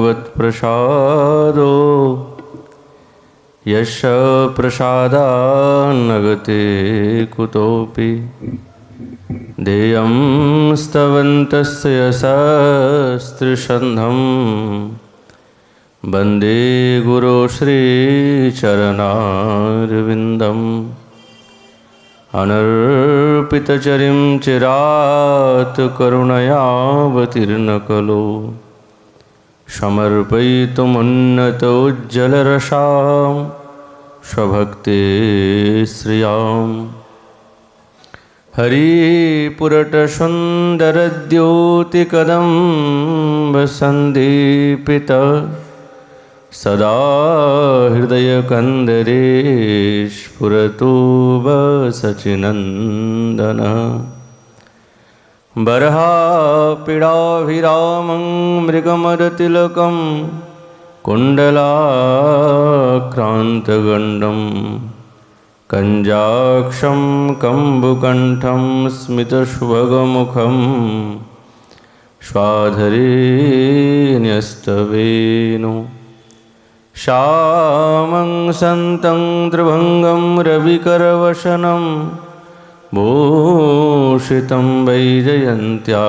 भगवत्प्रसादो यश प्रसादान्नगते कुतोऽपि देयं स्तवन्तस्य यशस्त्रिशन्धं वन्दे गुरो श्रीचरणारविन्दम् अनर्पितचरिं चिरात् करुणयावतीर्णकलो समर्पयितुमुन्नतोज्ज्वलरसां स्वभक्ते श्रियाम् हरिपुरटसुन्दरद्योतिकदम्बसन्दीपित सदा हृदयकन्दरे स्फुरतु वसचिनन्दनः बर्हापीडाभिरामं मृगमदतिलकं कुण्डलाक्रान्तगण्डं कञ्जाक्षं कम्बुकण्ठं स्मितसुभगमुखं स्वाधरे न्यस्तवेणु श्यामं सन्तं त्रिभङ्गं रविकरवशनं भूषितं वैजयन्त्या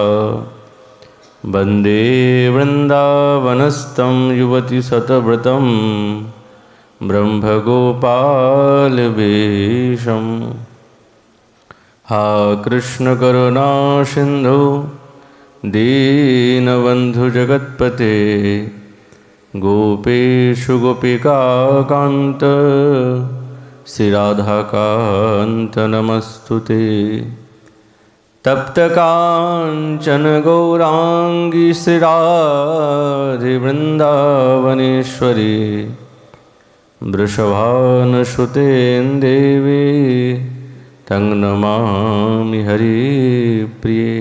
वन्दे वृन्दावनस्थं युवतिशतव्रतं ब्रह्मगोपालवेशम्। हा कृष्णकरुणा सिन्धु दीनबन्धु जगत्पते गोपेषु गोपिकान्त श्रीराधाकान्त नमस्तुते। तप्तकाञ्चन गौराङ्गी श्रीराधे वृन्दावनेश्वरी वृषभानुसुते देवी तं नमामि हरिप्रिये।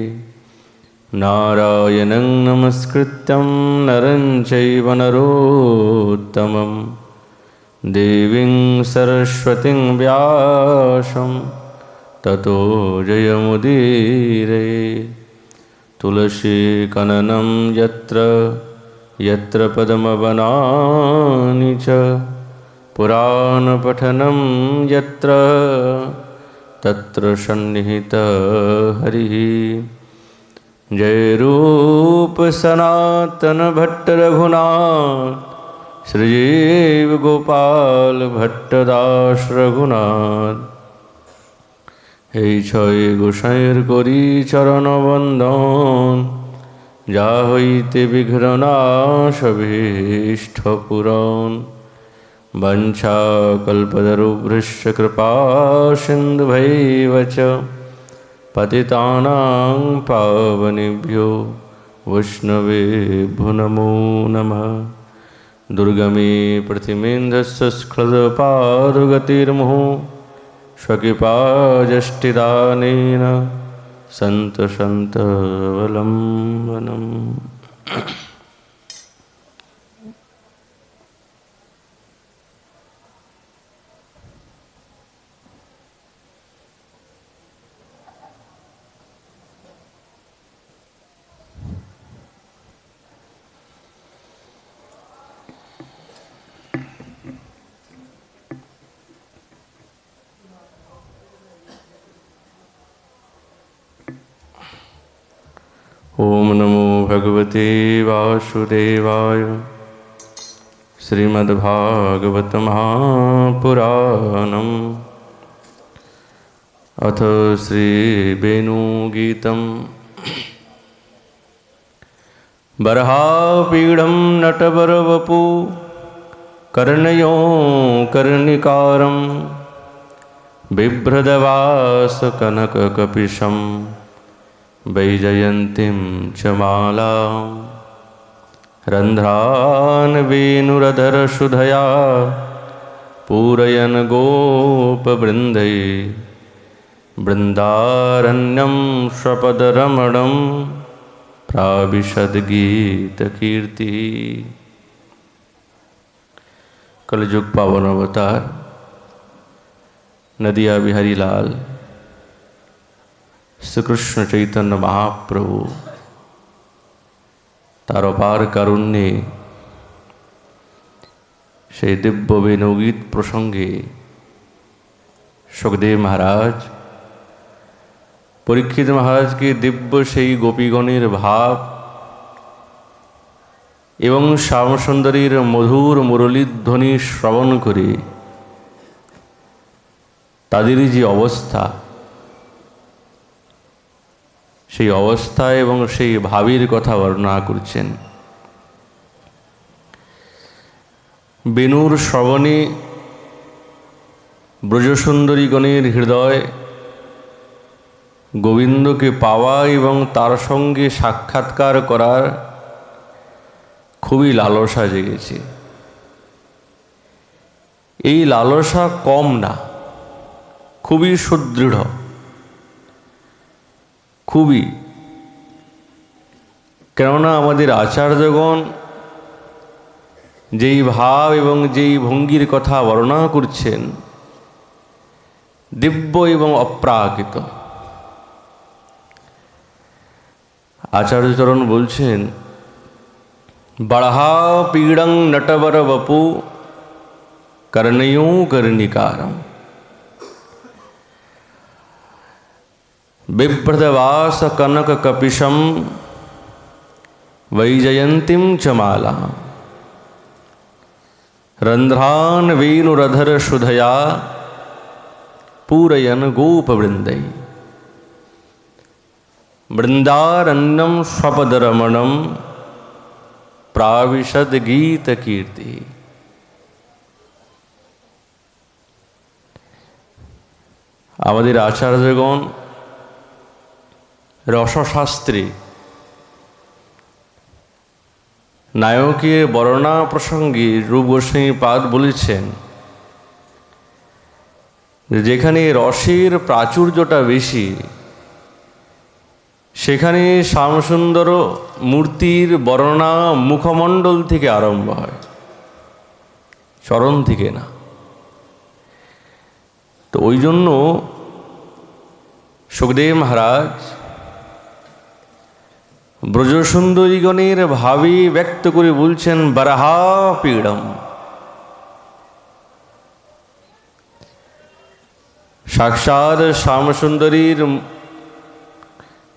नारायणं नमस्कृत्यं नरं चैव नरोत्तमं देवीं सरस्वतीं व्यासं ततो जयमुदीरये। तुलसीकाननं यत्र यत्र पद्मवनानि च पुराणपठनं यत्र तत्र सन्निहितः हरिः। जय रूप सनातन भट्ट रघुनाथ श्रीजीव गोपाल भट्टदास रघुनाथ। हे छय गोसाईर करी चरण बंदन जा हईते विघ्ननाश भीष्ट पुराण। वंशाकल्पतरुभ्यश्च कृपा सिन्धुभैव च पतितानां पावनेभ्यो वैष्णवेभ्यो नमो नमः। दुर्गमे प्रतिमेन्धस्य स्खलदपादगतिर्मुहुः स्वकृपाजष्टिदानेन सन्तसन्तवलम्बनम्। ओम नमो भगवते वासुदेवाय। श्रीमद्भागवत महापुराणम् अथ श्रीवेणुगीतं। बर्हापीडं नटवरवपु कर्णयो कर्णिकारं बिभ्रदवासकनककपिशं वैजयन्तीं च मालां। रन्ध्रान् वेणुरधरसुधया पूरयन् गोपवृन्दै बृन्दारण्यं स्वपदरमणं प्राविशद्गीतकीर्ति। कलयुग पावन अवतार नदिया बिहारी लाल श्री कृष्ण चैतन्य महाप्रभु तार अपार कारुण्ये সেই দিব্য বেণুগীত প্রসঙ্গে সুখদেব মহারাজ পরীক্ষিত মহারাজকে দিব্য সেই গোপীগণের ভাব এবং শ্যামসুন্দরীর মধুর মুরলীধ্বনি শ্রবণ করে তাদের যে অবস্থা, সেই অবস্থা এবং সেই ভাবের কথা বর্ণনা করছেন। বেণুর শ্রবণে ব্রজসুন্দরীগণের হৃদয় গোবিন্দকে পাওয়া এবং তার সঙ্গে সাক্ষাৎকার করার খুবই লালসা জেগেছে। এই লালসা কম না, খুবই সুদৃঢ়, খুবই। কেননা আমাদের আচার্যগণ যেই ভাব এবং যেই ভঙ্গির কথা বর্ণনা করছেন, দিব্য এবং অপ্রাকৃত। আচার্যচরণ বলছেন, বড়হা পীড়ং নটবর বপু कर्णयों कर्णिकारम बिभ्रतवास कनक कपिशम वैजयंतीम च माला रंध्रान वेणुरधर सुधया पूरयन गोप वृंदै वृंदारण्यम स्वपदरमणम प्राविशद गीत कीर्ति। আমাদের আচার্যগণ রসশাস্ত্রে নায়কের বর্ণনা প্রসঙ্গে রূপ গোস্বামী পাদ বলেছেন, যেখানে রসের প্রাচুর্যটা বেশি সেখানে শ্যামসুন্দর মূর্তির বর্ণনা মুখমণ্ডল থেকে আরম্ভ হয়, চরণ থেকে না। তো ওই জন্য সুখদেব মহারাজ ব্রজসুন্দরীগণের ভাবে ব্যক্ত করে বলছেন, বরাহা পীড়ম। সাক্ষাৎ শ্যামসুন্দরীর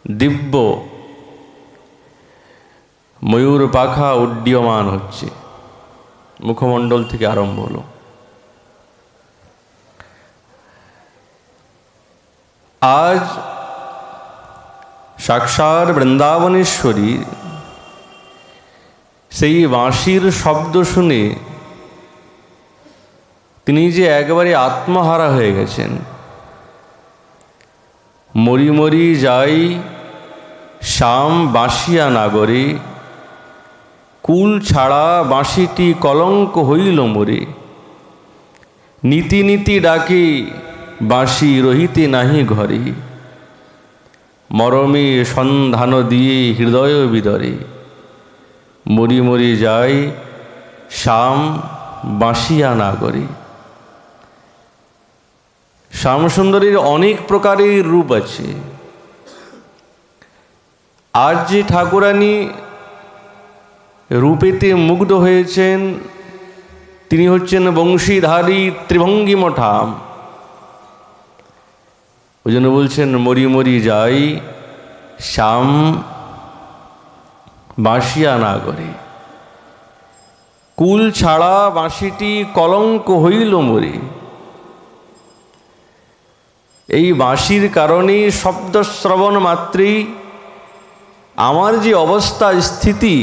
দিব্য ময়ূর পাখা উড্ডীয়মান হচ্ছে, মুখমণ্ডল থেকে আরম্ভ হলো। আজ সাক্ষাৎ বৃন্দাবনেশ্বরী সেই বাঁশির শব্দ শুনে তিনি যে একবারে আত্মহারা হয়ে গেছেন। মরি মরি যাই শ্যাম বাঁশিয়া নাগরে, কুল ছাড়া বাঁশিটি কলঙ্ক হইল মোরে, নীতি নীতি ডাকে বাঁশি রহিতে নাহি ঘরে, মরমে সন্ধান দিয়ে হৃদয় বিদরে, মরি মরি যাই শ্যাম বাঁশিয়া নাগরে। শ্যামসুন্দরীর অনেক প্রকারের রূপ আছে। আজ যে ঠাকুরানী রূপেতে মুগ্ধ হয়েছেন তিনি হচ্ছেন বংশীধারী ত্রিভঙ্গী মঠাম। ওই জন্য বলছেন, মরি মরি যাই শ্যাম বাঁশিয়া নাগরে, কুল ছাড়া বাঁশিটি কলঙ্ক হইল মোরে। এই বাঁশির কারণে শব্দ শ্রবণ মাত্রেই আমার যে অবস্থা স্থিতি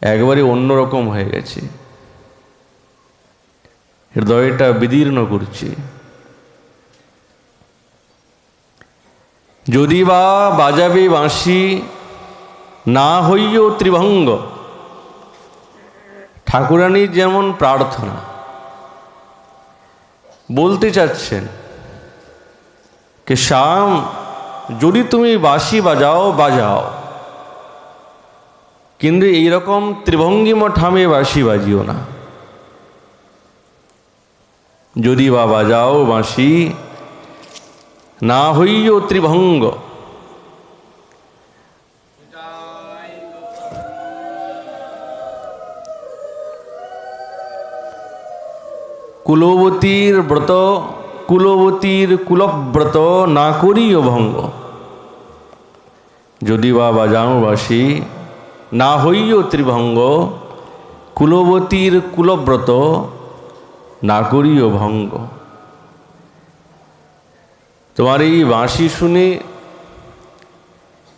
একবারে অন্যরকম হয়ে গেছে, হৃদয়টা বিদীর্ণ করছে। যদি বা বাজাবে বাঁশি না হইও ত্রিভঙ্গ। ঠাকুরানীর যেমন প্রার্থনা বলতে চাচ্ছেন যে শ্যাম যদি তুমি বাঁশি বাজাও বাজাও, কিন্তু এইরকম ত্রিভঙ্গী মঠামে বাঁশি বাজিও না। যদি বা বাজাও বাঁশি না হইও ত্রিভঙ্গ। কুলবতীর ব্রত কুলবতীর কুলব্রত না করিও ভঙ্গ। যদি বা বাজানো বাসি না হইও ত্রিভঙ্গ, কুলবতীর কুলব্রত না করিও ভঙ্গ। তোমার এই বাঁশি শুনে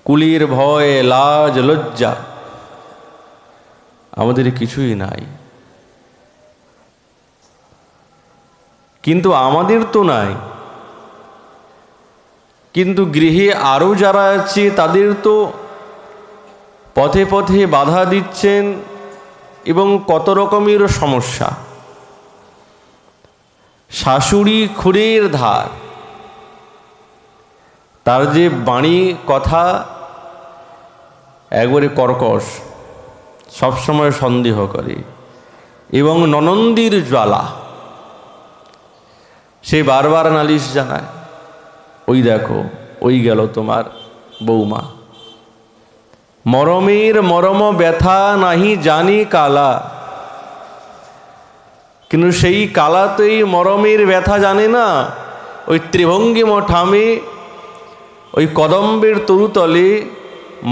কুলের ভয়, লাজ, লজ্জা আমাদের কিছুই নাই, কিন্তু আমাদের তো নাই। কিন্তু গৃহে আরও যারা আছে তাদের তো পথে পথে বাধা দিচ্ছেন এবং কত রকমের সমস্যা। শাশুড়ি খুরের ধার, তার যে বাণী কথা একবারে কর্কশ, সবসময় সন্দেহ করে, এবং ননন্দির জ্বালা, সে বারবার নালিশ জানায়, ওই দেখো ওই গেল তোমার বৌমা, মরমের মরম ব্যথা নাহি জানি কালা। কিন্তু সেই কালা তো এই মরমের ব্যথা জানে না। ওই ত্রিভঙ্গিম ঠামে ওই কদম্বের তরুতলে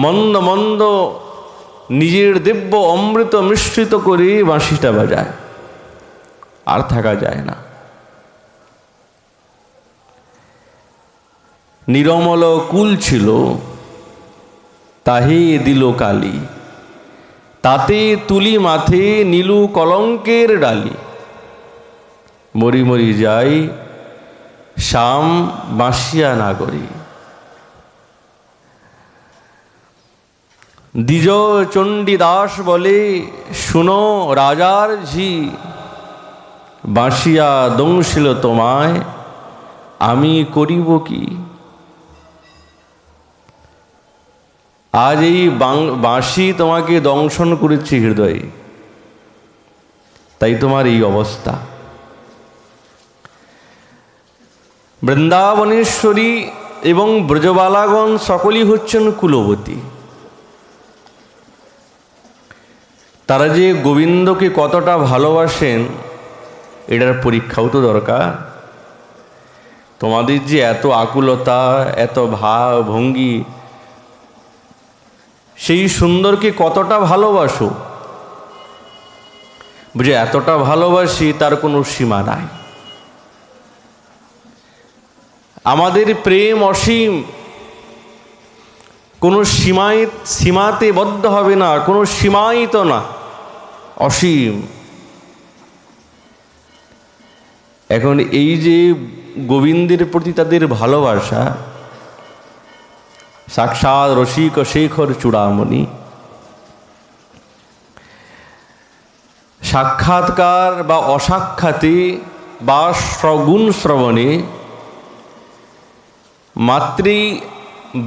মন্দ মন্দ নিজের দিব্য অমৃত মিশ্রিত করে বাঁশিটা বাজায়, আর থাকা যায় না। নিরমল কুল ছিল তাহে দিল কালি, তাতে তুলি মাথে নীলু কলঙ্কের ডালি। মরি মরি যাই শ্যাম বাঁশিয়া নাগরী। দ্বিজ চণ্ডীদাস বলে শুনো রাজার ঝি, বাঁশিয়া দংশিল তোমায় আমি করিব কি। আজ এই বাঁশি তোমাকে দংশন করেছে হৃদয়ে, তাই তোমার এই অবস্থা। বৃন্দাবনেশ্বরী এবং ব্রজবালাগণ সকলেই হচ্ছেন কুলবতী। তারা যে গোবিন্দকে কতটা ভালোবাসেন এটার পরীক্ষাও তো দরকার। তোমাদের যে এত আকুলতা, এত ভাব ভঙ্গি, সেই সুন্দরকে কতটা ভালোবাসো, বুঝে এতটা ভালোবাসি তার কোনো সীমা নাই। আমাদের প্রেম অসীম, কোনো সীমাতে বদ্ধ হবে না, কোনো সীমাই তো না, অসীম। এখন এই যে গোবিন্দের প্রতি তাদের ভালোবাসা, সাক্ষাৎ রসিক শেখর চূড়ামণি, সাক্ষাৎকার বা অসাক্ষাতে বা গুণ শ্রবণে মাতৃ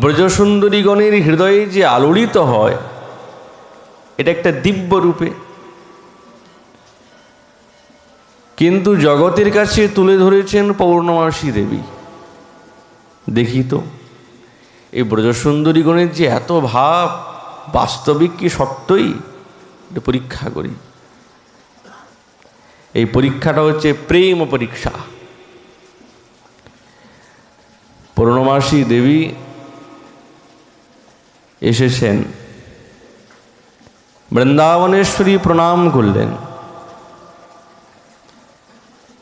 ব্রজসুন্দরীগণের হৃদয়ে যে আলোড়িত হয়, এটা একটা দিব্য রূপে। কিন্তু জগতের কাছে তুলে ধরেছেন পৌর্ণমাসী দেবী। দেখি তো এই ব্রজসুন্দরীগণের যে এত ভাব, বাস্তবিক কি সত্যই? এটা পরীক্ষা করি। এই পরীক্ষাটা হচ্ছে প্রেম পরীক্ষা। পৌর্ণমাসী দেবী এসেছেন, বৃন্দাবনেশ্বরী প্রণাম করলেন,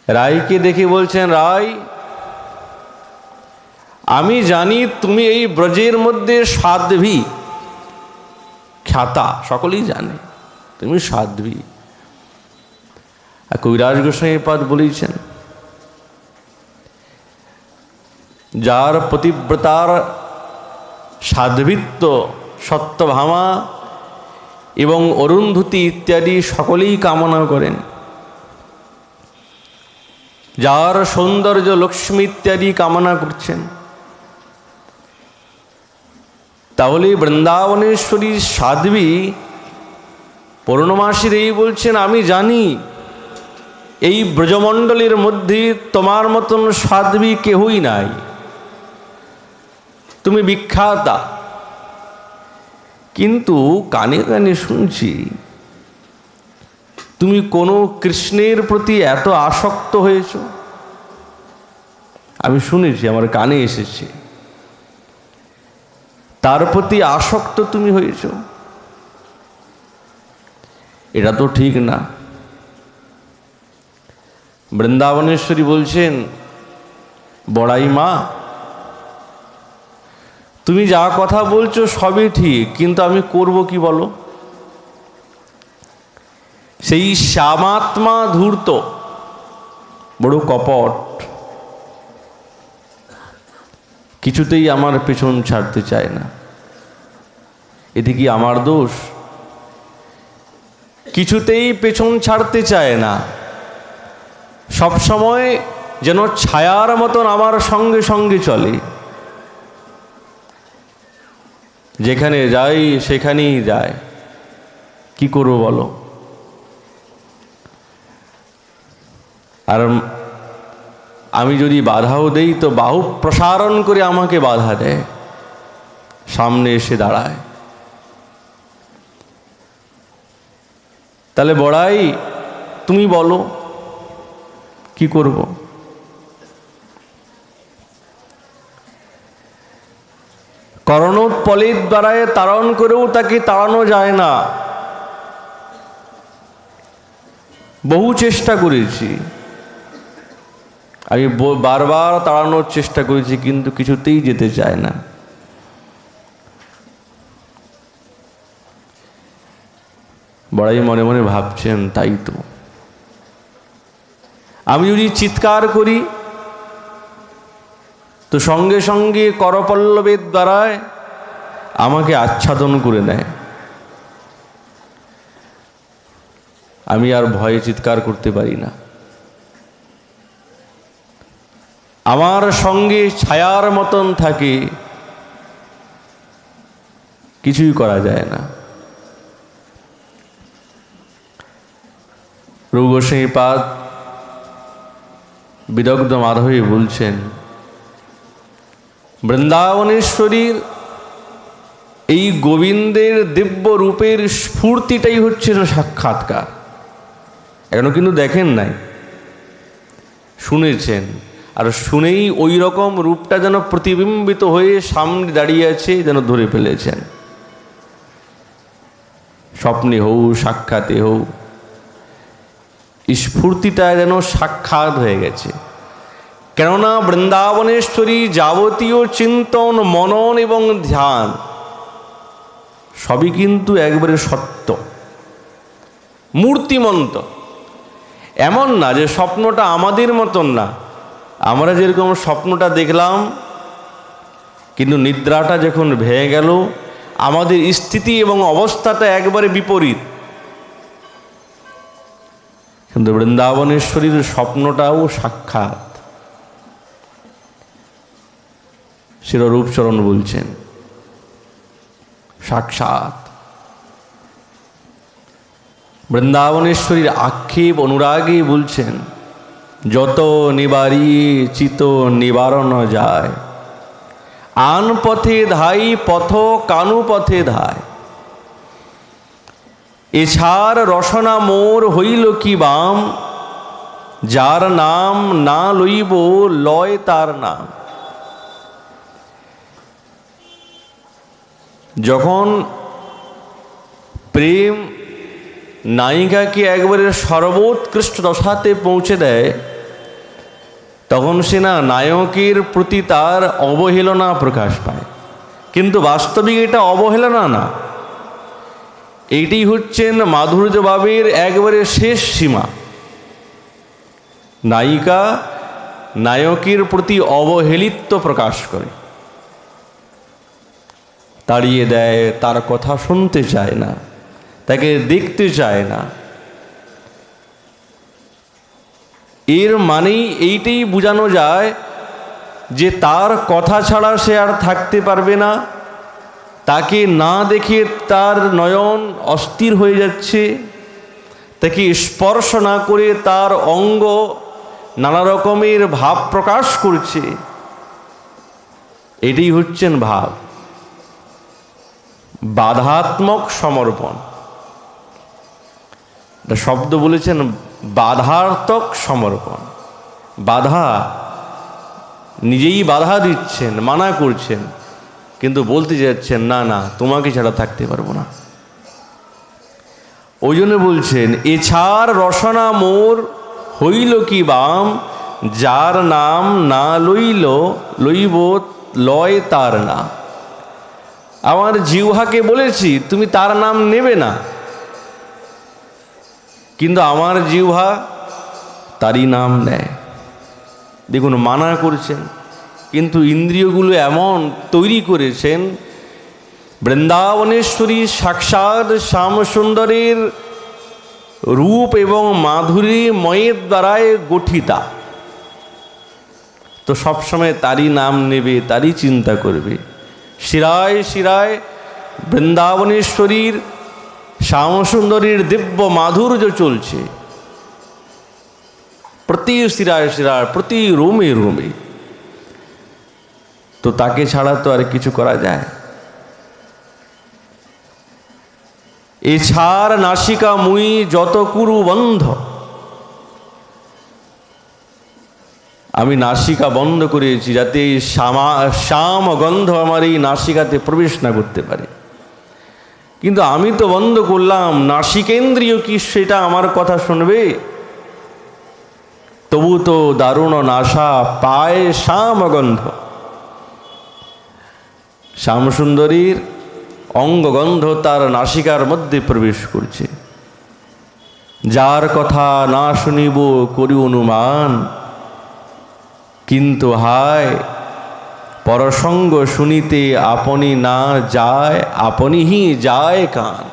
রায়কে দেখে বলছেন, রায় আমি জানি তুমি এই ব্রজের মধ্যে সাধ্বী খ্যাতা, সকলেই জানে তুমি সাধ্বী। আর কবিরাজ গোস্বামী পাদ বলেছেন, যার পতিব্রতার সাধ্বিত্ব সত্যভামা এবং অরুন্ধতী ইত্যাদি সকলেই কামনা করেন, যার সৌন্দর্য লক্ষ্মী ইত্যাদি কামনা করছেন, তাহলে বৃন্দাবনেশ্বরী সাধ্বী পৌর্ণমাসীর এই বলছেন, আমি জানি এই ব্রজমণ্ডলের মধ্যে তোমার মতন সাধ্বী কেহই নাই, তুমি বিখ্যাতা। কিন্তু কানে কানে শুনছি তুমি কোনো কৃষ্ণের প্রতি এত আসক্ত হয়েছ? আমি শুনেছি, আমার কানে এসেছে, তার প্রতি আসক্ত তুমি হয়েছ। এটা তো ঠিক না। বৃন্দাবনেশ্বরী বলছেন, বড়াই মা, তুমি যা কথা বলছো সবই ঠিক, কিন্তু আমি করব কি বলো? সেই শ্যামাত্মা ধূর্ত, বড় কপট, কিছুতেই আমার পেছন ছাড়তে চায় না। এতে কি আমার দোষ? কিছুতেই পেছন ছাড়তে চায় না, সবসময় যেন ছায়ার মতন আমার সঙ্গে সঙ্গে চলে। যেখানে যাই সেখানেই যায়। কি করবো বলো? আর আমি যদি বাধাও দেই তো বাহু প্রসারণ করে আমাকে বাধা দেয়, সামনে এসে দাঁড়ায়। তাহলে বড়াই, তুমি বলো কি করব? করণোৎপলের দ্বারায় তাড়ন করেও তাকে তাড়ানো যায় না। বহু চেষ্টা করেছি, আমি বারবার তাড়ানোর চেষ্টা করেছি, কিন্তু কিছুতেই যেতে চায় না। বড়াই মনে মনে ভাবছেন, তাই তো, আমি যদি চিৎকার করি তো সঙ্গে সঙ্গে করপল্লবের দ্বারায় আমাকে আচ্ছাদন করে নেয়। আমি আর ভয়ে চিৎকার করতে পারি না। আমার সঙ্গে ছায়ার মতন থাকে, কিছুই করা যায় না। রঘুগোস্বামীপাদ বিদগ্ধ মাধবী বলছেন, বৃন্দাবনেশ্বরীর এই গোবিন্দের দিব্য রূপের স্ফূর্তিটাই হচ্ছে সাক্ষাৎকার। এখনো কিন্তু দেখেন নাই, শুনেছেন, আর শুনেই ওই রকম রূপটা যেন প্রতিবিম্বিত হয়ে সামনে দাঁড়িয়ে আছে, যেন ধরে ফেলেছেন। স্বপ্নে হোক সাক্ষাতে হোক, স্ফূর্তিটা যেন সাক্ষাৎ হয়ে গেছে। কেননা বৃন্দাবনেশ্বরী যাবতীয় চিন্তন, মনন এবং ধ্যান সবই কিন্তু একবারে সত্য, মূর্তিমন্ত। এমন না যে স্বপ্নটা আমাদের মতন না, আমরা যেরকম স্বপ্নটা দেখলাম, কিন্তু নিদ্রাটা যখন ভেঙে গেল আমাদের স্থিতি এবং অবস্থাটা একবারে বিপরীত। কিন্তু বৃন্দাবনেশ্বরীর স্বপ্নটাও সাক্ষাৎ। শিররূপচরণ বলছেন, সাক্ষাৎ। বৃন্দাবনেশ্বরীর আক্ষেপ অনুরাগে বলছেন, যত নিবারি চিত নিবারণ যায়, আন পথে ধাই পথ কানু পথে ধায়, এছাড় রসনা মোর হইল কি বাম, যার নাম না লইব লয় তার নাম। যখন প্রেম নায়িকাকে একবারে সর্বোৎকৃষ্ট দশাতে পৌঁছে দেয়, তখন সে না নায়কের প্রতি তার অবহেলনা প্রকাশ পায়। কিন্তু বাস্তবিক এটা অবহেলনা না, এইটি হচ্ছেন মাধুর্যভাবের একবারে শেষ সীমা। নায়িকা নায়কের প্রতি অবহেলিত্ব প্রকাশ করে, তাড়িয়ে দেয়, তার কথা শুনতে চায় না, তাকে দেখতে চায় না। এর মানেই এইটাই বোঝানো যায় যে তার কথা ছাড়া সে আর থাকতে পারবে না, তাকে না দেখে তার নয়ন অস্থির হয়ে যাচ্ছে, তাকে স্পর্শ না করে তার অঙ্গ নানা রকমের ভাব প্রকাশ করছে। এটাই হচ্ছেন ভাব, বাধাত্মক সমর্পণ। একটা শব্দ বলেছেন বাধার্থক সমর্পণ। বাধা, নিজেই বাধা দিচ্ছেন, মানা করছেন, কিন্তু বলতে যাচ্ছেন না না তোমাকে ছাড়া থাকতে পারবো না। ওই জন্য বলছেন এছাড় রসনা মোর হইল কি বাম, যার নাম না লইব লয় তার না। আমার জিহ্বাকে বলেছি তুমি তার নাম নেবে না, কিন্তু আমার জিহ্বা তারই নাম নেয়। দেখুন মানা করছেন, কিন্তু ইন্দ্রিয়গুলো এমন তৈরি করেছেন, বৃন্দাবনেশ্বরী সাক্ষাৎ শ্যামসুন্দরের রূপ এবং মাধুরীময়ের দ্বারায় গঠিতা, তো সবসময় তারই নাম নেবে, তারই চিন্তা করবে। শিরায় শিরায় বৃন্দাবনেশ্বরীর শ্যামসুন্দরীর দিব্য মাধুর্য চলছে, প্রতি শিরায় শিরায়, প্রতি রোমে রোমে। তো তাকে ছাড়া তো আর কিছু করা যায়? এছাড় নাসিকা মুই যত কুরু বন্ধ, আমি নাসিকা বন্ধ করেছি যাতে শ্যাম গন্ধ আমার এই নাসিকাতে প্রবেশ না করতে পারে। কিন্তু আমি তো বন্ধ করলাম, নাসিকেন্দ্রিয় কি সেটা আমার কথা শুনবে? তবু তো দারুণ নাসা পায় শ্যামগন্ধ। শ্যামসুন্দরীর অঙ্গগন্ধ তার নাসিকার মধ্যে প্রবেশ করছে। যার কথা না শুনিব করি অনুমান, কিন্তু হায় পরসঙ্গ শুনিতে আপনি না যায়, আপনি হি যায় কান।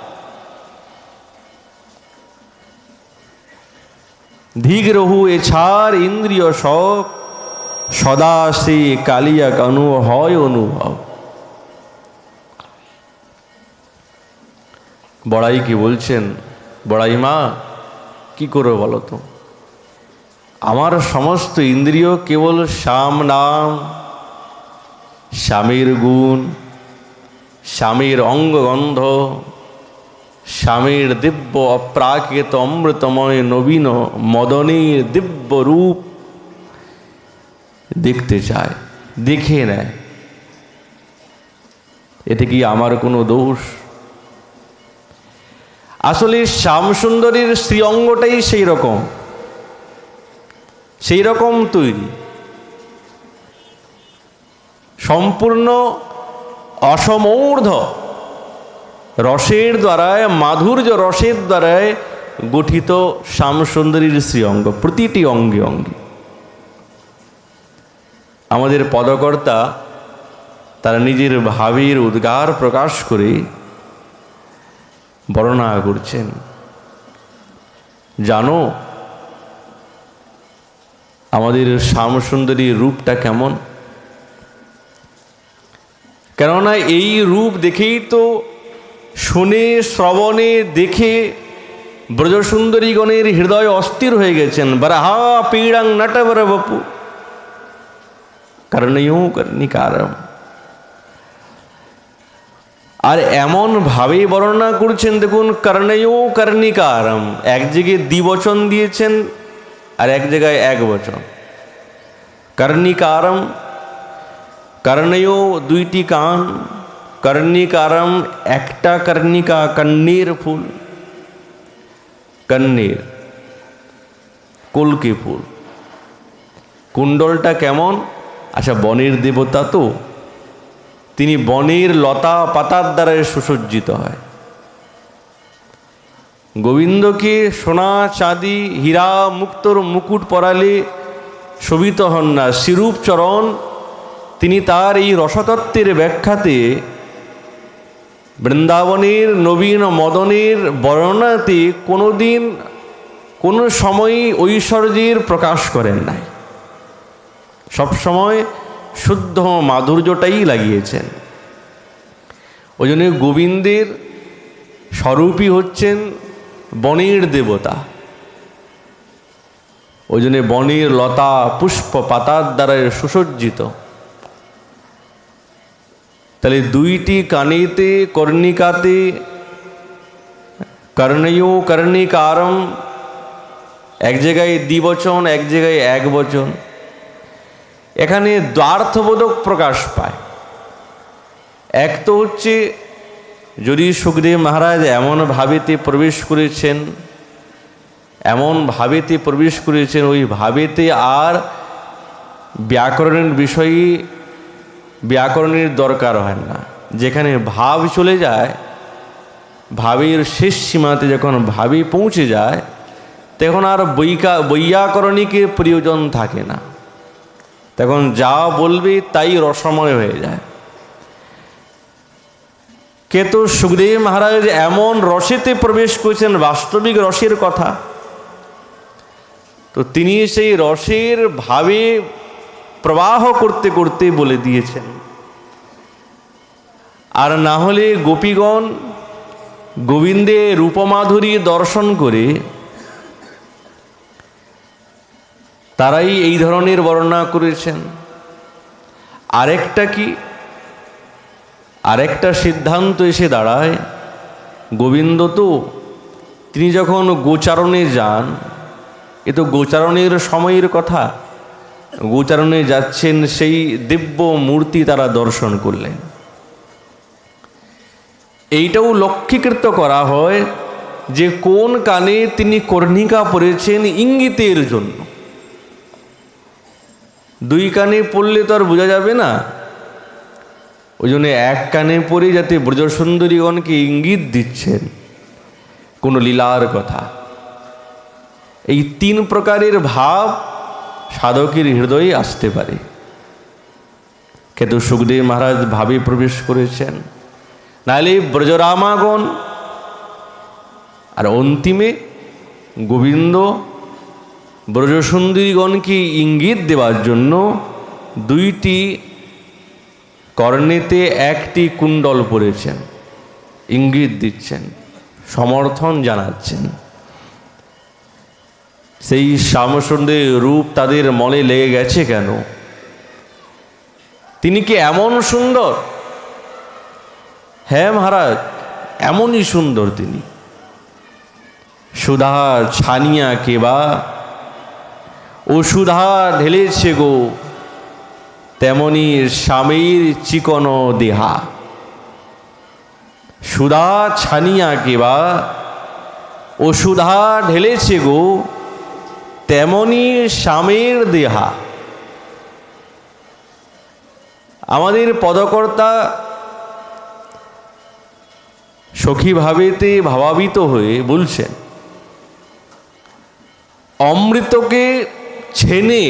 ধিগ রহু এছাড় ইন্দ্রিয় সব, সদা সে কালিয়া কানু হয় অনুভব। বড়াই কি বলছেন, বড়াই মা কি করবো বলো তো, আমার সমস্ত ইন্দ্রিয় কেবল শ্যাম নাম, স্বামীর গুণ, স্বামীর অঙ্গগন্ধ, স্বামীর দিব্য অপ্রাকৃত অমৃতময় নবীন মদনের দিব্য রূপ দেখতে চায়, দেখে নেয়। এতে কি আমার কোনো দোষ? আসলে শ্যামসুন্দরীর শ্রী অঙ্গটাই সেই রকম তৈরি, সম্পূর্ণ অসমূর্ধ রসের দ্বারায়, মাধুর্য রসের দ্বারায় গঠিত শ্যামসুন্দরীর শ্রী অঙ্গ, প্রতিটি অঙ্গে অঙ্গে। আমাদের পদকর্তা তারা নিজের ভাবের উদ্গার প্রকাশ করে বর্ণনা করছেন। জানো আমাদের শ্যামসুন্দরীর রূপটা কেমন? কেননা এই রূপ দেখেই তো শুনে শ্রবণে দেখে ব্রজসুন্দরীগণের হৃদয় অস্থির হয়ে গেছেন। বরহা পীড়াং নটবর বপু কর্ণয়ো কর্ণিকারম। আর এমন ভাবে বর্ণনা করছেন, দেখুন কর্ণয়ো কর্ণিকারম, এক জায়গায় দ্বিবচন দিয়েছেন আর এক জায়গায় এক বচন। কর্ণিকারম, কর্ণয়ো দুইটি কান, কর্ণিকারম একটা কর্ণিকা, কন্যের ফুল, কন্যের কলকে ফুল। কুণ্ডলটা কেমন? আচ্ছা বনের দেবতা তো, তিনি বনের লতা পাতার দ্বারা সুসজ্জিত হয়। গোবিন্দকে সোনা চাঁদি হীরা মুক্তোর মুকুট পরালে শোভিত হন না, শ্রীরূপ চরণ। তিনি তার এই রসতত্ত্বের ব্যাখ্যাতে বৃন্দাবনের নবীন মদনের বর্ণনাতে কোনোদিন কোনো সময়ই ঐশ্বর্যের প্রকাশ করেন নাই, সবসময় শুদ্ধ মাধুর্যটাই লাগিয়েছেন। ওই জন্য গোবিন্দের স্বরূপই হচ্ছেন বনের দেবতা। ওই জন্য বনের লতা পুষ্প পাতার দ্বারা সুসজ্জিত। তাহলে দুইটি কানেতে কর্ণিকাতে कर्णयो कर्णिकारम, एक जगह द्विवचन एक जगह एक वचन, এখানে দ্বার্থবোধক প্রকাশ পায়। এক তো হচ্ছে যদি সুখদেব মহারাজ এমন ভাবেতে প্রবেশ করেছেন, এমন ভাবেতে প্রবেশ করেছেন, ওই ভাবেতে আর ব্যাকরণের বিষয়ে ব্যাকরণের দরকার হয় না। যেখানে ভাব চলে যায়, ভাবের শেষ সীমাতে যখন ভাবে পৌঁছে যায়, তখন আর বৈয়াকরণিকের প্রয়োজন থাকে না, তখন যা বলবে তাই রসময় হয়ে যায়। কিন্তু সুখদেব মহারাজ এমন রসেতে প্রবেশ করেছেন, বাস্তবিক রসের কথা, তো তিনি সেই রসের ভাবে প্রবাহ করতে করতে বলে দিয়েছেন। আর না হলে গোপীগণ গোবিন্দের রূপমাধুরী দর্শন করে তারাই এই ধরনের বর্ণনা করেছেন। আরেকটা কি, আরেকটা সিদ্ধান্ত এসে দাঁড়ায়, গোবিন্দ তো তিনি যখন গোচারণে যান, এ তো গোচারণের সময়ের কথা, গোচারণে যাচ্ছেন, সেই দিব্য মূর্তি তারা দর্শন করলেন। এইটাও লক্ষ্যীকৃত করা হয় যে কোন কানে তিনি কর্ণিকা পরেছেন ইঙ্গিতের জন্য। দুই কানে পড়লে তো আর বোঝা যাবে না, ওই জন্য এক কানে পড়ে যাতে ব্রজসুন্দরীগণকে ইঙ্গিত দিচ্ছেন কোনো লীলার কথা। এই তিন প্রকারের ভাব সাধকের হৃদয়ে আসতে পারে। কিন্তু সুখদেব মহারাজ ভাবে প্রবেশ করেছেন, নাহলে ব্রজরামাগণ। আর অন্তিমে গোবিন্দ ব্রজসুন্দরীগণকে ইঙ্গিত দেওয়ার জন্য দুইটি কর্ণেতে একটি কুণ্ডল পরেছেন, ইঙ্গিত দিচ্ছেন, সমর্থন জানাচ্ছেন। সেই শ্যামসুন্দরের রূপ তাদের মনে লেগে গেছে কেন? তিনি কি এমন সুন্দর? হ্যাঁ মহারাজ, এমনই সুন্দর তিনি। সুধা ছানিয়া কেবা, ও সুধা ঢেলেছে গো, তেমনি স্বামীর চিকন দেহা। সুধা ছানিয়া কেবা, ও সুধা ঢেলেছে গো, তেমনি স্বামীর দেহা। আমাদের পদকর্তা সখী ভাবেতে ভাবাবিত হয়ে বলছেন, অমৃতকে ছেনে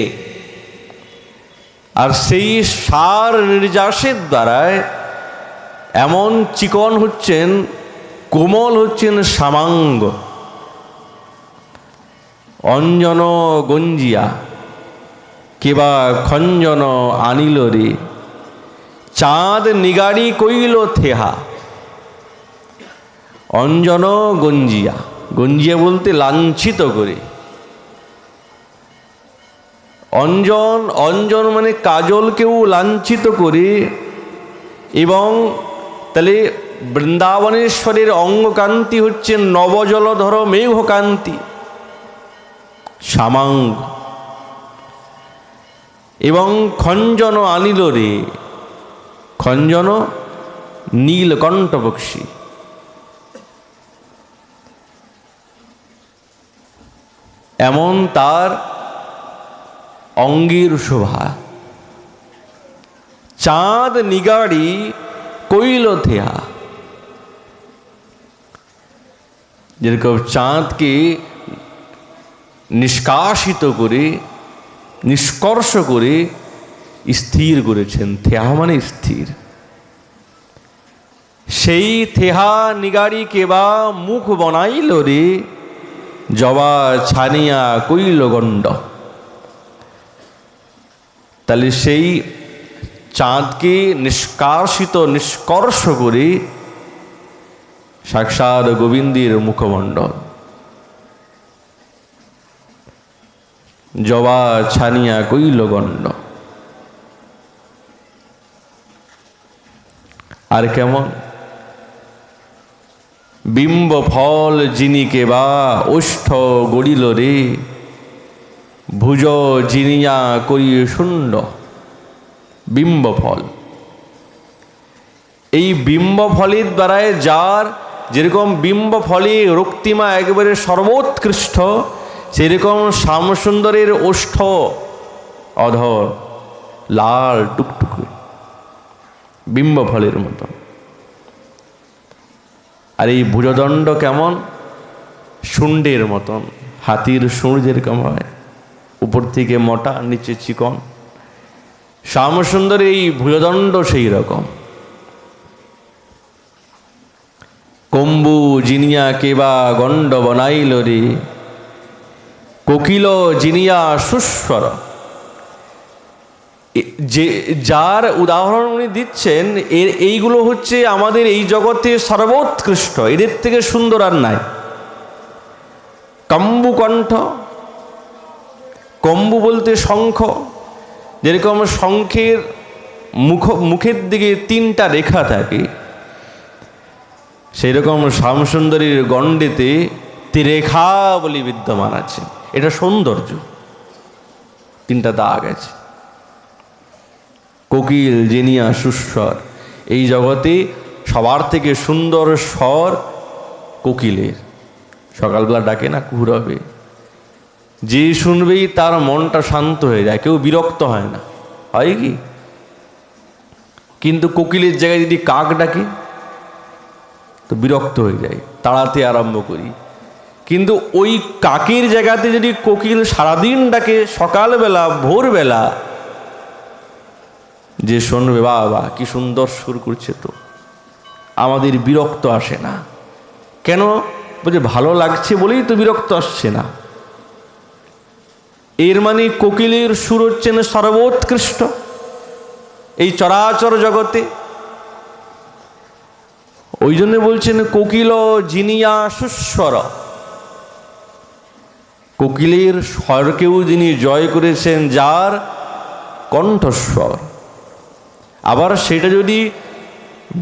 আর সেই সার নির্যাসের দ্বারায় এমন চিকন হচ্ছেন, কোমল হচ্ছেন সামাঙ্গ। অঞ্জন গঞ্জিয়া কেবা খঞ্জন আনিল রে, চাঁদ নিগাড়ি কইল থেহা। অঞ্জন গঞ্জিয়া, গঞ্জিয়া বলতে লাঞ্ছিত করে। অঞ্জন, অঞ্জন মানে কাজলকেও লাঞ্ছিত করে। এবং তাহলে বৃন্দাবনেশ্বরের অঙ্গকান্তি হচ্ছে নবজলধর মেঘকান্তি, সামাঙ্গ। এবং খঞ্জন আনিল রে, খঞ্জন নীলকণ্ঠ পক্ষী। এমন তার অঙ্গের শোভা। চাঁদ নিগাড়ি কইল থেহা, যেরকম চাঁদকে নিষ্কাশিত করে, নিষ্কর্ষ করে স্থির করেছেন। থেহা মানে স্থির। সেই থেহা নিগাড়ি কেবা মুখ বনাইল রে, জবা ছানিয়া কইল গণ্ড। তাহলে সেই চাঁদকে নিষ্কাশিত, নিষ্কর্ষ করে সাক্ষাৎ গোবিন্দের মুখমণ্ডল। জবা ছানিয়া কইল গণ্ড। আর কেমন? বিম্ব ফল যিনি কেবা ওষ্ঠ গড়িল রে, ভুজ জিনিয়া করি শূন্য। বিম্ব ফল, এই বিম্ব ফলের দ্বারায় যার যেরকম বিম্ব ফলে রক্তিমা একেবারে সর্বোৎকৃষ্ট, সেরকম শ্যামসুন্দরের ওষ্ঠ অধর লাল টুকটুকে বিম্ব ফলের মতন। আর এই ভুজদণ্ড কেমন? শুণ্ডের মতন, হাতির শুঁড় যেরকম হয়, উপর থেকে মোটা নিচে চিকন, শ্যামসুন্দরের এই ভুজদণ্ড সেই রকম। কম্বু জিনিয়া কেবা গণ্ড বনাইল রে, কোকিল জিনিয়া সুস্বর। যে যার উদাহরণ উনি দিচ্ছেন, এইগুলো হচ্ছে আমাদের এই জগতে সর্বোৎকৃষ্ট, এদের থেকে সুন্দর আর নাই। কম্বু কণ্ঠ, কম্বু বলতে শঙ্খ, যেরকম শঙ্খের মুখের দিকে 3টা রেখা থাকে, সেই রকম শ্যামসুন্দরীর গণ্ডেতে ত্রিরেখা বলে বিদ্যমান আছে। এটা সৌন্দর্য, 3টা দাগ আছে। কোকিল জিনিয়া সুস্বর, এই জগতে সবার থেকে সুন্দর স্বর কোকিলের। সকালবেলা ডাকে না কুহুরবে, যে শুনবেই তার মনটা শান্ত হয়ে যায়, কেউ বিরক্ত হয় না, হয় কি? কিন্তু কোকিলের জায়গায় যদি কাক ডাকে তো বিরক্ত হয়ে যায়, তাড়াতে আরম্ভ করি। কিন্তু ওই কাকের জায়গাতে যদি কোকিল সারাদিন ডাকে, সকালবেলা ভোরবেলা, যে শুনবে বাবা কি সুন্দর সুর করছে, তো আমাদের বিরক্ত আসে না। কেন? বলছে ভালো লাগছে বলেই তো বিরক্ত আসছে না। এর মানে কোকিলের সুর হচ্ছেন সর্বোৎকৃষ্ট এই চরাচর জগতে। ওই জন্য বলছেন কোকিল জিনিয়া সুস্বর, কোকিলের স্বরকেও যিনি জয় করেছেন, যার কণ্ঠস্বর। আবার সেটা যদি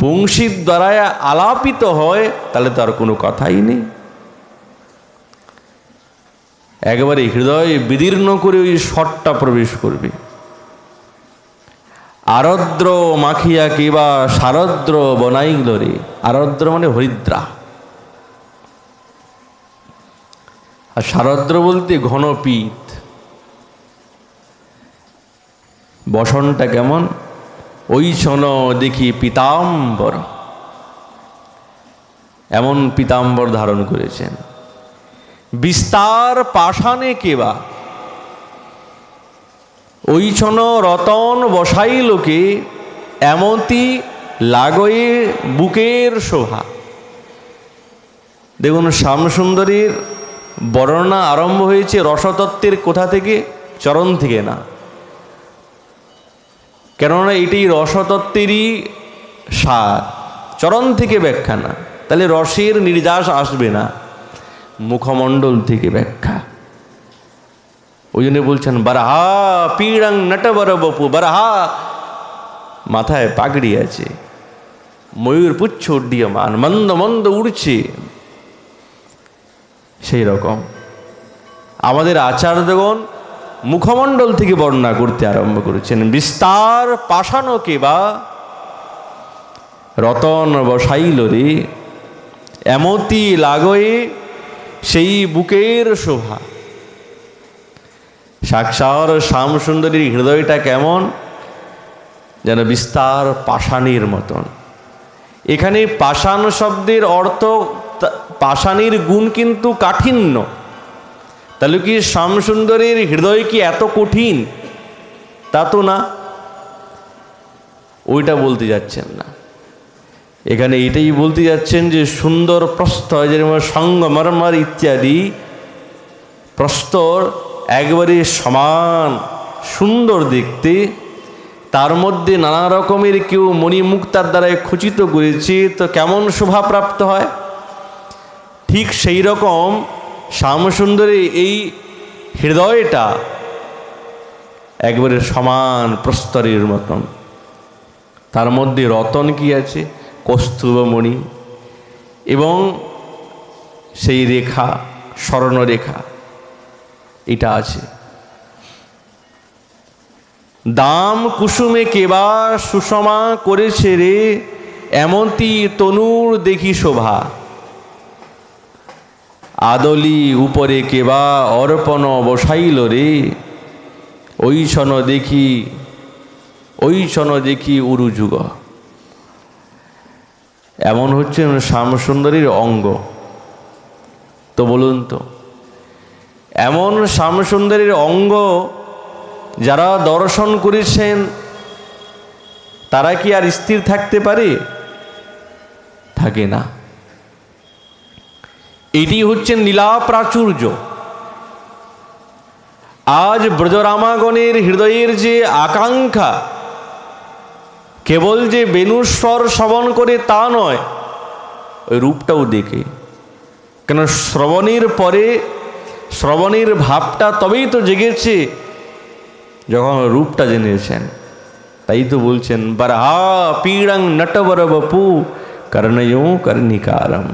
বংশীর দ্বারায় আলাপিত হয়, তাহলে তার কোনো কথাই নেই, একেবারে হৃদয়ে বিদীর্ণ করে ওই স্বরটা প্রবেশ করবে। আরদ্র মাখিয়া কিবা শারদ্র বনাইল রে, আরদ্র মানে হরিদ্রা, আর শারদ্র বলতে ঘনপিত। বসনটা কেমন? ওই ছন দেখি পীতাম্বর, এমন পীতাম্বর ধারণ করেছেন। বিস্তার পাষাণে কেবা, ওই ছন রতন বসাইলোকে, এমতি লাগয়ে বুকের শোভা। দেখুন শ্যামসুন্দরীর বর্ণনা আরম্ভ হয়েছে রসতত্ত্বের কোথা থেকে? চরণ থেকে না, কেননা এটি রসতত্ত্বেরই সার, চরণ থেকে ব্যাখ্যা না, তাহলে রসের নির্যাস আসবে না, মুখমণ্ডল থেকে ব্যাখ্যা। ওই জন্য বলছেন বারহা পীড়ং নটবর বপু, বারহা মাথায় পাগড়ি আছে, ময়ূর পুচ্ছ উড্ডীয়মান, মন্দ মন্দ উড়ছে, সেই রকম আমাদের আচার্যগণ মুখমণ্ডল থেকে বর্ণনা করতে আরম্ভ করেছেন। বিস্তার পাষাণ কেবা রতন বসাইল রে, এমতি লাগয়ে সেই বুকের শোভা। সাক্ষাৎ শ্যামসুন্দরীর হৃদয়টা কেমন? যেন বিস্তার পাষাণের মতন। এখানে পাষাণ শব্দের অর্থ, পাষাণের গুণ কিন্তু কাঠিন্য। তাহলে কি শ্যামসুন্দরীর হৃদয় কি এত কঠিন? তা তো না, ওইটা বলতে যাচ্ছেন না। এখানে এটাই বলতে যাচ্ছেন যে সুন্দর প্রস্তর, যেরকম সঙ্গমরমর ইত্যাদি প্রস্তর একবারে সমান সুন্দর দেখতে, তার মধ্যে নানা রকমের কেউ মণিমুক্তার দ্বারায় খচিত করেছে, তো কেমন শোভাপ্রাপ্ত হয়? ঠিক সেই রকম শ্যামসুন্দরী এই হৃদয়টা একবারে সমান প্রস্তরের মতন। তার মধ্যে রতন কি আছে? কৌস্তুভমণি, এবং সেই রেখা, স্বর্ণরেখা এটা আছে। দাম কুসুমে কেবা সুষমা করেছে রে, এমতি তনুর দেখি শোভা। আদলি উপরে কেবা অর্পণ বসাইল রে, ওইসন দেখি উরুযুগ। এমন হচ্ছে শ্যামসুন্দরীর অঙ্গ। তো বলুন তো, এমন শ্যামসুন্দরীর অঙ্গ যারা দর্শন করেছেন তারা কি আর স্থির থাকতে পারে? থাকে না। এটি হচ্ছেন লীলা প্রাচুর্য। আজ ব্রজরামাগণের হৃদয়ের যে আকাঙ্ক্ষা, কেবল যে বেণুস্বর শ্রবণ করে তা নয়, ওই রূপটাও দেখে। কেন শ্রবণের পরে শ্রবণের ভাবটা তবেই তো জেগেছে যখন রূপটা জেনেছেন। তাই তো বলছেন, বরহা পীড়ং নটবর বপু কর্ণয়ো কর্ণিকারম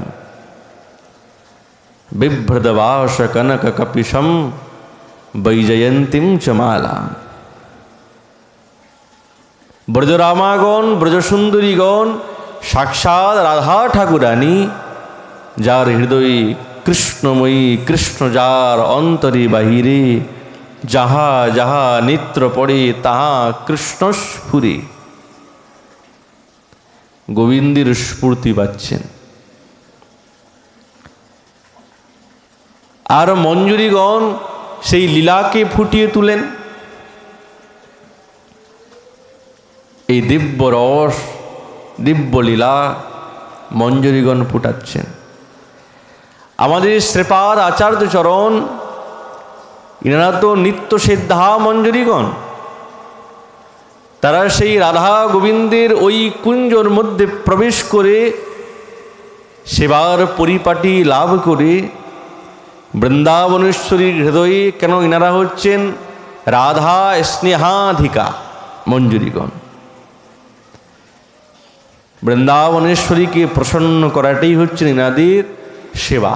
বিভ্রদবাস কনক কপিশম বৈজয়ন্তীম চমালা। ব্রজরামাগণ, ব্রজসুন্দরীগণ সাক্ষাৎ রাধা ঠাকুরানী, যার হৃদয়ে কৃষ্ণময়ী, কৃষ্ণ যার অন্তরে বাহিরে, যাহা যাহা নেত্র পড়ে তাহা কৃষ্ণ স্ফুরে। গোবিন্দের স্ফূর্তি পাচ্ছেন। আর মঞ্জুরিগণ সেই লীলাকে ফুটিয়ে তুলেন। এই দিব্য রস, দিব্য লীলা মঞ্জুরিগণ ফুটাচ্ছেন। আমাদের শ্রীপাদ আচার্য চরণ, ইনারা তো নিত্য সিদ্ধা মঞ্জুরিগণ। তারা সেই রাধা গোবিন্দের ওই কুঞ্জর মধ্যে প্রবেশ করে সেবার পরিপাটি লাভ করে বৃন্দাবনেশ্বরীর হৃদয়ে, কেন ইনারা হচ্ছেন রাধা স্নেহাধিকা মঞ্জুরিগণ, বৃন্দাবনেশ্বরীকে প্রসন্ন করাটাই হচ্ছে ইনাদের সেবা।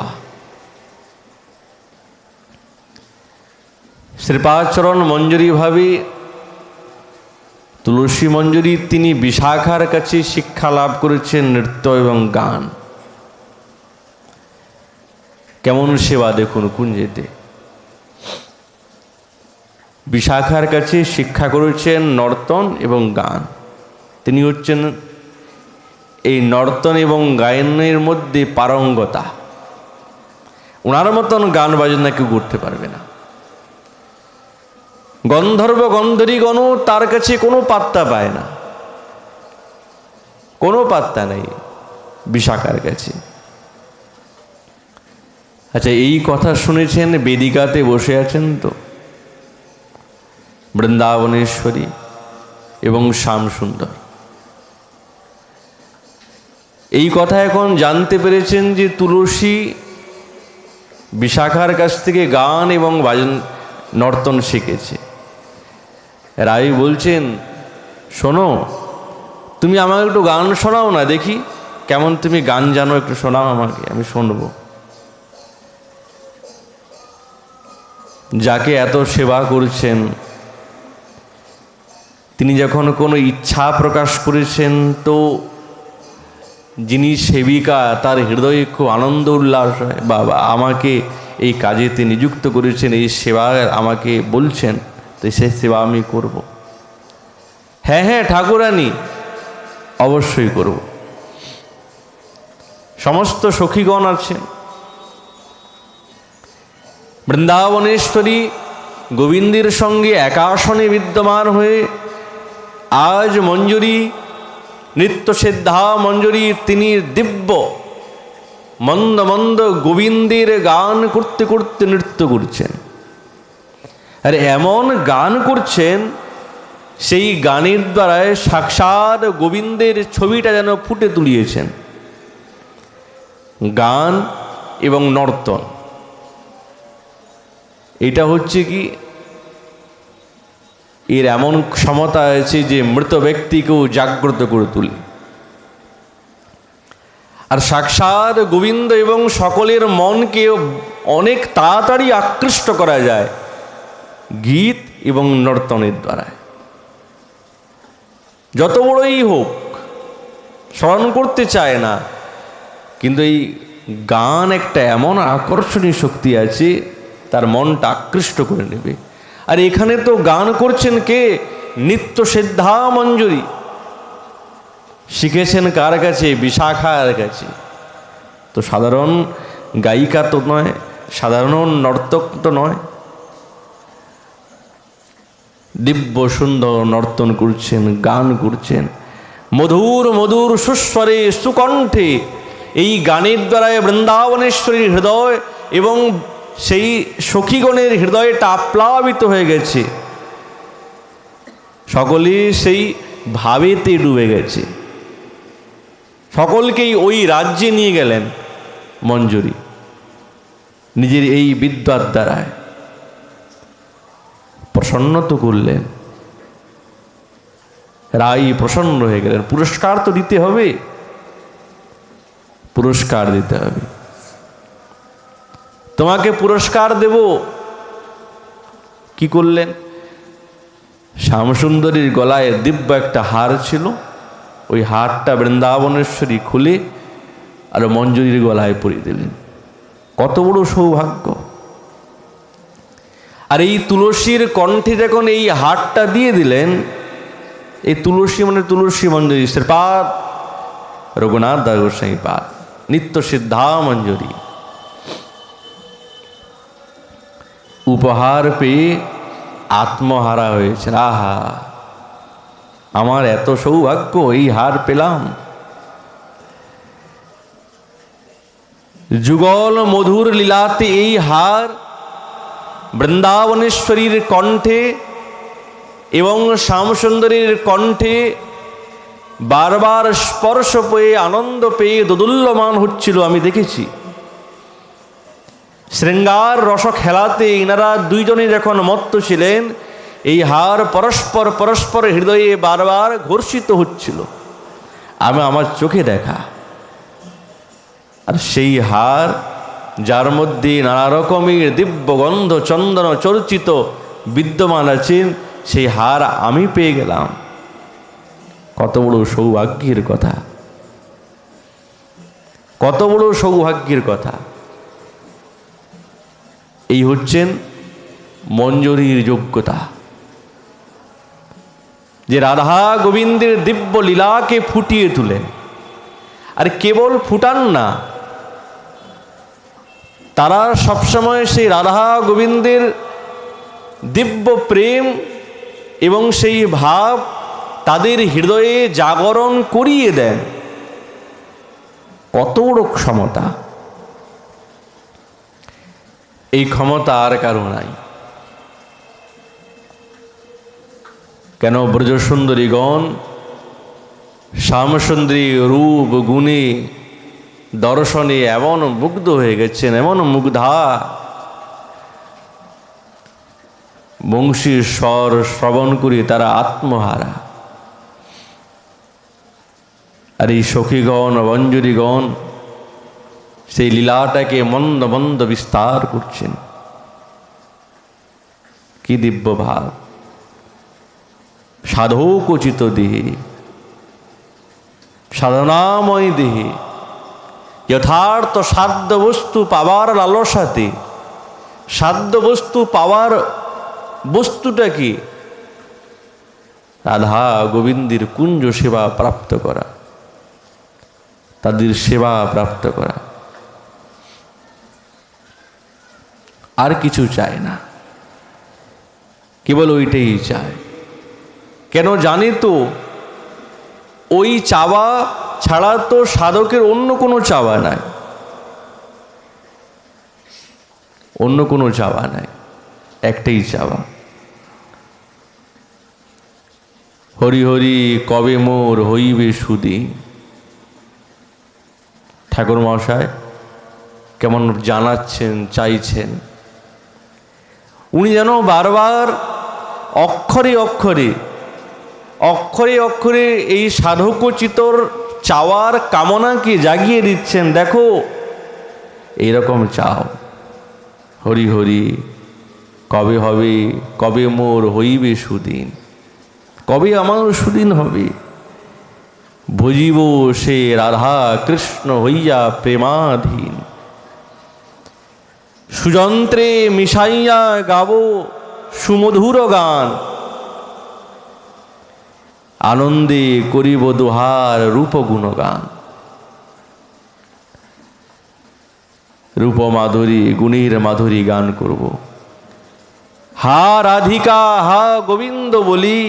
শ্রীপাদচরণ মঞ্জুরি ভাবে তুলসী মঞ্জুরি তিনি বিশাখার কাছে শিক্ষা লাভ করেছেন নৃত্য এবং গান। কেমন সেবা দেখুন কুঞ্জেতে। বিশাখার কাছে শিক্ষা করেছেন নর্তন এবং গান। তিনি হচ্ছেন এই নর্তন এবং গায়নের মধ্যে পারঙ্গতা। ওনার মতন গান বাজনা কেউ করতে পারবে না। গন্ধর্ব গন্ধর্বীগণও তার কাছে কোনো পাত্তা পায় না, কোনো পাত্তা নেই বিশাখার কাছে। আচ্ছা, এই কথা শুনেছেন বেদিকাতে বসে আছেন তো বৃন্দাবনেশ্বরী এবং শ্যামসুন্দর। এই কথা এখন জানতে পেরেছেন যে তুলসী বিশাখার কাছ থেকে গান এবং নর্তন শিখেছে। রাই বলছেন, শোনো, তুমি আমাকে একটু গান শোনাও না দেখি, কেমন তুমি গান জানো, একটু শোনাও আমাকে, আমি শুনবো। যাকে এত সেবা করছেন তিনি যখন কোনো ইচ্ছা প্রকাশ করেছেন, তো যিনি সেবিকা তার হৃদয়ে খুব আনন্দ উল্লাস হয়, বাবা আমাকে এই কাজেতে নিযুক্ত করেছেন, এই সেবা আমাকে বলছেন, তো সেই সেবা আমি করব। হ্যাঁ হ্যাঁ ঠাকুরানী, অবশ্যই করব। সমস্ত সখীগণ আছেন। বৃন্দাবনেশ্বরী গোবিন্দের সঙ্গে একাসনে বিদ্যমান হয়ে আজ মঞ্জুরি, নৃত্য সিদ্ধা মঞ্জুরি, তিনি দিব্য মন্দ মন্দ গোবিন্দের গান করতে করতে নৃত্য করছেন। আর এমন গান করছেন, সেই গানের দ্বারায় সাক্ষাৎ গোবিন্দের ছবিটা যেন ফুটে তুলিয়েছেন। গান এবং নর্তন, এটা হচ্ছে কি, এর এমন ক্ষমতা আছে যে মৃত ব্যক্তিকেও জাগ্রত করে তোলে। আর সাক্ষাৎ গোবিন্দ এবং সকলের মনকে অনেক তাড়াতাড়ি আকৃষ্ট করা যায় গীত এবং নর্তনের দ্বারা। যত বড়ই হোক স্মরণ করতে চায় না, কিন্তু এই গান একটা এমন আকর্ষণীয় শক্তি আছে, তার মনটা আকৃষ্ট করে নেবে। আর এখানে তো গান করছেন কে? নিত্য সিদ্ধা মঞ্জুরি। শিখেছেন কার কাছে? বিশাখার কাছে। তো সাধারণ গায়িকা তো নয়, সাধারণ নর্তক তো নয়, দিব্য সুন্দর নর্তন করছেন, গান করছেন মধুর মধুর সুস্বরে সুকণ্ঠে। এই গানের দ্বারায় বৃন্দাবনেশ্বরীর হৃদয় এবং সেই সখীগণের হৃদয়টা আপ্লাবিত হয়ে গেছে, সকলে সেই ভাবেতে ডুবে গেছে। সকলকেই ওই রাজ্যে নিয়ে গেলেন মঞ্জুরি নিজের এই বিদ্যার দ্বারায়, প্রসন্ন তো করলেন। রাই প্রসন্ন হয়ে গেলেন। পুরস্কার তো দিতে হবে, পুরস্কার দিতে হবে। তোমাকে পুরস্কার দেব। কি করলেন? শ্যামসুন্দরীর গলায় দিব্য একটা হার ছিল, ওই হারটা বৃন্দাবনেশ্বরী খুলে আর মঞ্জুরির গলায় পরিয়ে দিলেন। কত বড় সৌভাগ্য! আর এই তুলসীর কণ্ঠে যখন এই হারটা দিয়ে দিলেন, এই তুলসী মানে তুলসী মঞ্জুরি শ্রীপাদ রঘুনাথ দাস গোস্বামী পাদ, নিত্য সিদ্ধা মঞ্জুরি। উপহার পেয়ে আত্মহারা হয়েছেন। আহা, আমার এত সৌভাগ্য, এই হার পেলাম। যুগল মধুর লীলাতে এই হার বৃন্দাবনেশ্বরীর কণ্ঠে এবং শ্যামসুন্দরীর কণ্ঠে বারবার স্পর্শ পেয়ে আনন্দ পেয়ে দোদুল্যমান হচ্ছিল, আমি দেখেছি। শৃঙ্গার রস খেলাতে ইনারা দুইজনে যখন মত্ত ছিলেন, এই হার পরস্পর পরস্পর হৃদয়ে বারবার ঘর্ষিত হচ্ছিল, আমি আমার চোখে দেখা। আর সেই হার, যার মধ্যে নানা রকমের দিব্য গন্ধ চন্দন চর্চিত বিদ্যমান আছেন, সেই হার আমি পেয়ে গেলাম। কত বড় সৌভাগ্যের কথা, কত বড় সৌভাগ্যের কথা! এই হচ্ছেন মঞ্জুরির যোগ্যতা, যে রাধা গোবিন্দের দিব্য লীলাকে ফুটিয়ে তুলেন। আর কেবল ফুটান না, তারা সবসময় সেই রাধা গোবিন্দের দিব্য প্রেম এবং সেই ভাব তাদের হৃদয়ে জাগরণ করিয়ে দেন। কত বড় ক্ষমতা! এই ক্ষমতা আর কারো নাই। কেন? ব্রজসুন্দরীগণ শ্যামসুন্দরী রূপ গুণে দর্শনে এমন মুগ্ধ হয়ে গেছেন, এমন মুগ্ধা, বংশীর স্বর শ্রবণ করে তারা আত্মহারা। আর এই সখীগণ মঞ্জুরিগণ সেই লীলাটাকে মন্দ মন্দ বিস্তার করছেন। কি দিব্য ভাব! সাধকোচিত দেহে, সাধনাময় দেহে, যথার্থ সাধ্য বস্তু পাওয়ার লালসাতে, সাধ্য বস্তু পাওয়ার বস্তুটা কি? রাধা গোবিন্দের কুঞ্জ সেবা প্রাপ্ত করা, তাদের সেবা প্রাপ্ত করা, আর কিছু চায় না, কেবল ওইটাই চায়। কেন? জানে তো ওই চাওয়া ছাড়া তো সাধকের অন্য কোনো চাওয়া নাই, অন্য কোনো চাওয়া নাই, একটাই চাওয়া, হরি হরি কবে মোর হইবে সুদি। ঠাকুর মহাশয় কেমন জানাচ্ছেন, চাইছেন। উনি যেন বারবার অক্ষরে অক্ষরে অক্ষরে অক্ষরে এই সাধকোচিতর চাওয়ার কামনাকে জাগিয়ে দিচ্ছেন, দেখো এইরকম চাও, হরি হরি কবে হবে, কবে মোর হইবে সুদিন, কবে আমার সুদিন হবে। ভজিব সে রাধা কৃষ্ণ হইয়া প্রেমাধীন, সুযন্ত্রে মিশাইয়া গাব সুমধুর গান, আনন্দে করিব দোহার রূপ গুণগান। রূপ মাধুরী গুণের মাধুরী গান করব। হা রাধিকা হা গোবিন্দ বলি,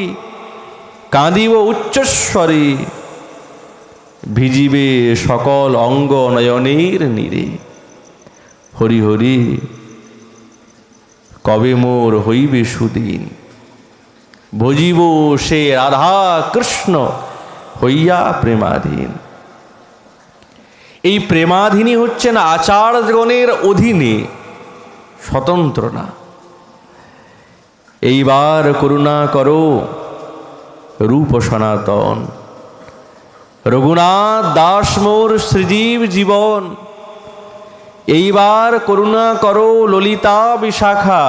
কাঁদিব উচ্চস্বরে, ভিজিবে সকল অঙ্গ নয়নের নীরে। হরি হরি কবে মোর হইবে সুদিন, ভজিব সে রাধা কৃষ্ণ হইয়া প্রেমাধীন। এই প্রেমাধীনই হচ্ছেন আচার্যগণের অধীনে, স্বতন্ত্র না। এইবার করুণা করো রূপ সনাতন, রঘুনাথ দাস মোর শ্রীজীব জীবন। এইবার করুণা করো ললিতা বিশাখা,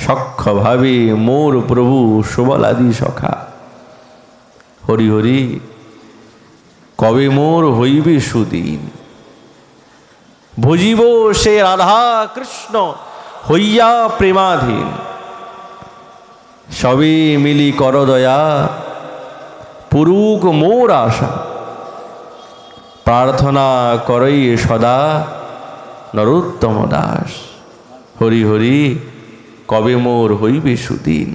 সখ্যভাবে মোর প্রভু সুবলাদি সখা। হরি হরি কবে মোর হইবে সুদিন, ভজিব সে রাধা কৃষ্ণ হইয়া প্রেমাধীন। সবে মিলি কর দয়া পুরুক মোর আশা, প্রার্থনা করই সদা নরোত্তম দাস। হরি হরি কবে মোর হইবে সুদিন,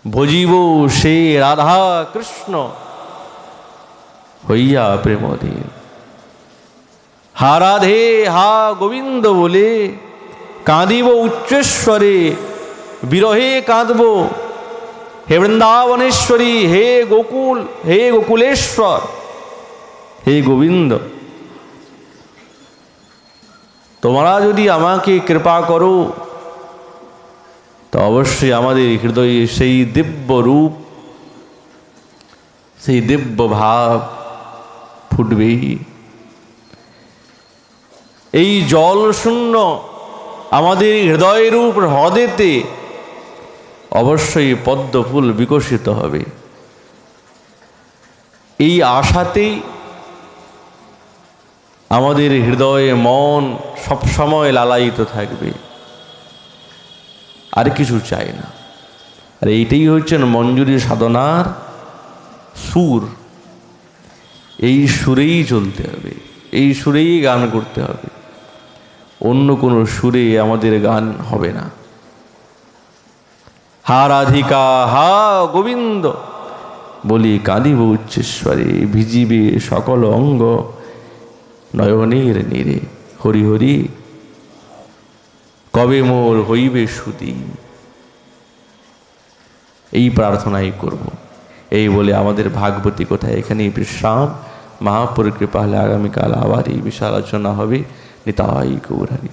ভজিব সে রাধা কৃষ্ণ হইয়া প্রেমধীন। হা রাধে হা গোবিন্দ বলে, কাঁদিব উচ্চস্বরে, বিরহে কাঁদব হে বৃন্দাবনেশ্বরী, হে গোকুল, হে গোকুলেশ্বর, হে গোবিন্দ। তোমরা যদি আমাকে কৃপা করো তো অবশ্যই আমাদের হৃদয়ে সেই দিব্য রূপ, সেই দিব্য ভাব ফুটবেই। এই জল শূন্য আমাদের হৃদয় রূপ হ্রদেতে অবশ্যই পদ্ম ফুল বিকশিত হবে। এই আশাতেই আমাদের হৃদয়ে মন সবসময় লালায়িত থাকবে, আর কিছু চাই না। আর এইটাই হচ্ছেন মঞ্জুরি সাধনার সুর। এই সুরেই চলতে হবে, এই সুরেই গান করতে হবে, অন্য কোনো সুরে আমাদের গান হবে না। হা রাধিকা হা গোবিন্দ বলি, কাঁদিব উচ্চস্বরে, ভিজিবে সকল অঙ্গ নয়নের নীরে। হরি হরি কবে মোর হইবে সুদিন, এই প্রার্থনাই করব। এই বলে আমাদের ভাগবতী কোথায় এখানেই বিশ্রাম। মহাপুর কৃপা হলে আগামীকাল আবার এই বিষয় আলোচনা হবে। নিতাই গৌর হরি।